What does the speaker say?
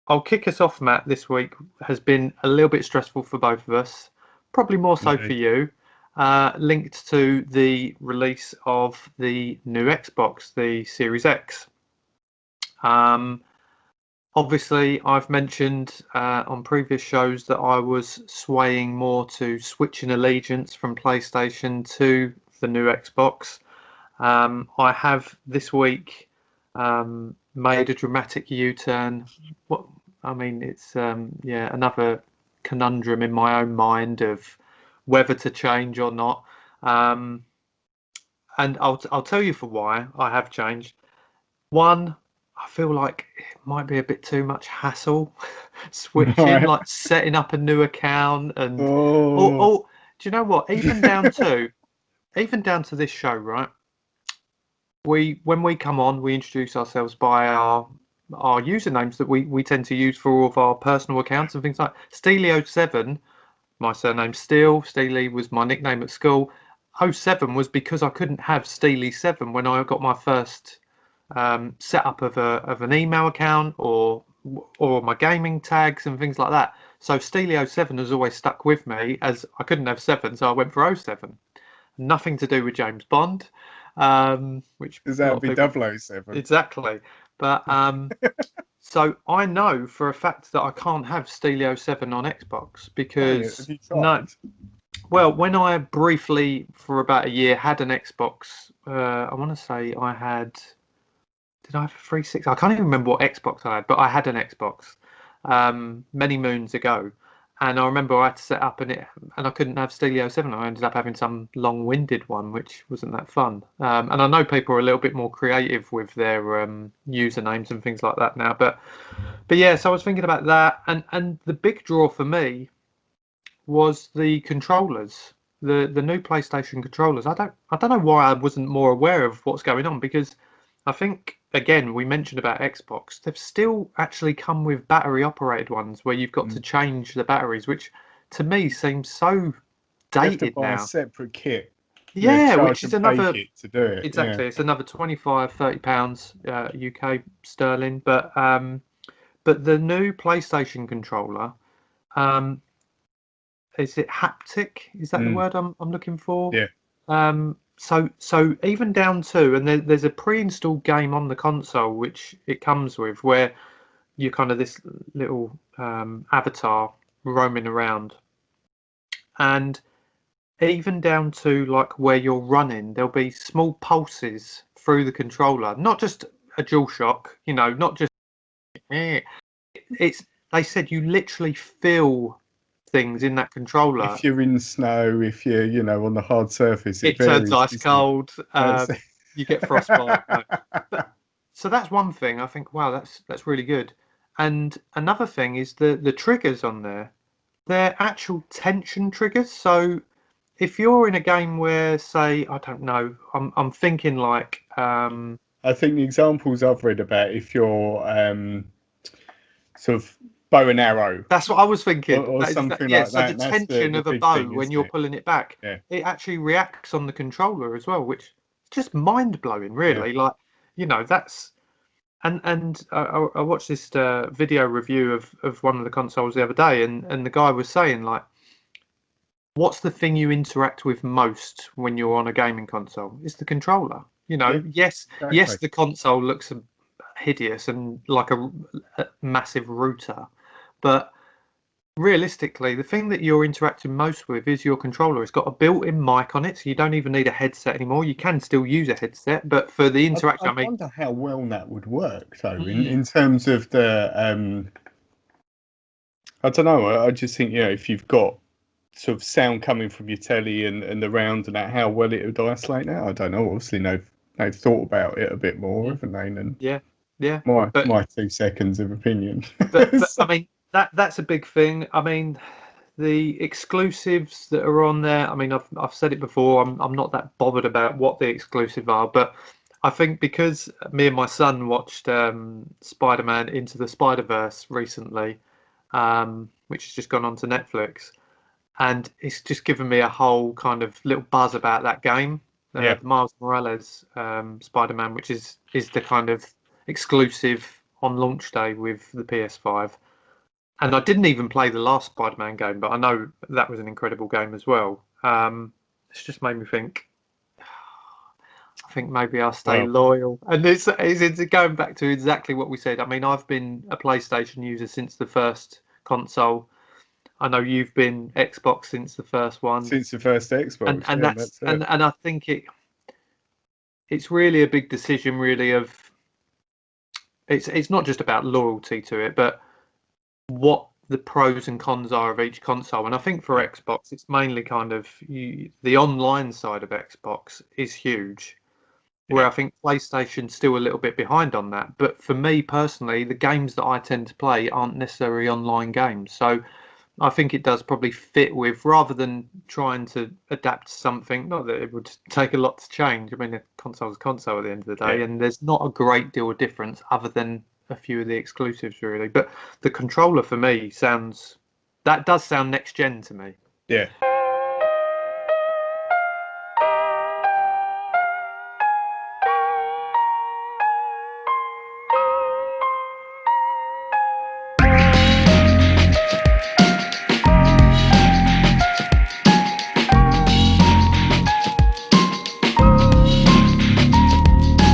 I'll kick us off, Matt. This week has been a little bit stressful for both of us, probably more so for Indeed. you, linked to the release of the new Xbox, the Series X. Um, Obviously, I've mentioned on previous shows that I was swaying more to switching allegiance from PlayStation to the new Xbox. I have this week made a dramatic U-turn. What I mean, it's another conundrum in my own mind of whether to change or not. Um, and I'll tell you for why I have changed. One, I feel like it might be a bit too much hassle switching, Right. like setting up a new account and Oh, do you know what? Even down to this show, right? When we come on, we introduce ourselves by our usernames that we tend to use for all of our personal accounts and things like Steely07. My surname's Steele. Steely was my nickname at school. '07 was because I couldn't have Steely7 when I got my first setup of an email account or my gaming tags and things like that. So Steely07 has always stuck with me as I couldn't have 7, so I went for '07. Nothing to do with James Bond, which does a that lot of be people 007? exactly. But so I know for a fact that I can't have Steely07 on Xbox Dang it, have because you no. tried? Well, when I briefly for about a year had an Xbox, I want to say I had. Did I have a 360? I can't even remember what Xbox I had, but I had an Xbox many moons ago, and I remember I had to set up and I couldn't have Steely07. I ended up having some long-winded one, which wasn't that fun. And I know people are a little bit more creative with their usernames and things like that now, but yeah. So I was thinking about that, and the big draw for me was the controllers, the new PlayStation controllers. I don't know why I wasn't more aware of what's going on because I think again we mentioned about Xbox. They've still actually come with battery operated ones where you've got to Mm. change the batteries, which to me seems so You have to dated buy a now. separate kit. Yeah, Yeah, which charge is and pay another kit to do it. Yeah. exactly. It's another 25, £30 UK sterling. But the new PlayStation controller, um, is it haptic? Is that the Mm. word I'm looking for? Yeah. So even down to, and there's a pre-installed game on the console which it comes with where you're kind of this little avatar roaming around, and even down to like where you're running, there'll be small pulses through the controller, not just a dual shock, not just eh. It's they said you literally feel things in that controller. If you're in snow, if you're, on the hard surface, it It turns varies, ice doesn't it? cold. That's You get frostbite. No. But so that's one thing. I think, wow, that's really good. And another thing is the triggers on there. They're actual tension triggers. So if you're in a game where, say, I don't know, I'm thinking like I think the examples I've read about if you're sort of bow and arrow that's what I was thinking. or That is that, something yeah. like So the that, that's tension the of a big bow thing, when isn't you're it? pulling it back, Yeah, it actually reacts on the controller as well, which is just mind blowing, yeah. really. Like, that's. And I watched this video review of one of the consoles the other day, and the guy was saying like, what's the thing you interact with most when you're on a gaming console? It's the controller. Yeah, Yes, exactly. the console looks hideous and like a massive router, but realistically, the thing that you're interacting most with is your controller. It's got a built-in mic on it, so you don't even need a headset anymore. You can still use a headset, but for the I interaction, I mean, wonder how well that would work, though, mm, in terms of the I don't know. I just think, if you've got sort of sound coming from your telly and around and that, how well it would isolate that. I don't know. Obviously, they've thought about it a bit more, mm, haven't they? Than yeah, yeah. my But my 2 seconds of opinion. but So, I mean that's a big thing. I mean the exclusives that are on there. I mean I've said it before. I'm not that bothered about what the exclusive are, but I think because me and my son watched Spider-Man Into the Spider-Verse recently, which has just gone on to Netflix, and it's just given me a whole kind of little buzz about that game, yeah, the Miles Morales Spider-Man, which is the kind of exclusive on launch day with the PS5, and I didn't even play the last Spider-Man game, but I know that was an incredible game as well. It's just made me think. I think maybe I'll stay loyal, and it's going back to exactly what we said. I mean, I've been a PlayStation user since the first console. I know you've been Xbox since the first one. Since the first Xbox, and yeah, that's and I think it's really a big decision, really, of it's not just about loyalty to it, but what the pros and cons are of each console. And I think for Xbox, it's mainly kind of the online side of Xbox is huge, where I think PlayStation's still a little bit behind on that. But for me personally, the games that I tend to play aren't necessarily online games, so I think it does probably fit with, rather than trying to adapt something, not that it would take a lot to change. I mean, a console's a console at the end of the day, and there's not a great deal of difference other than a few of the exclusives, really. But the controller for me does sound next gen to me. Yeah.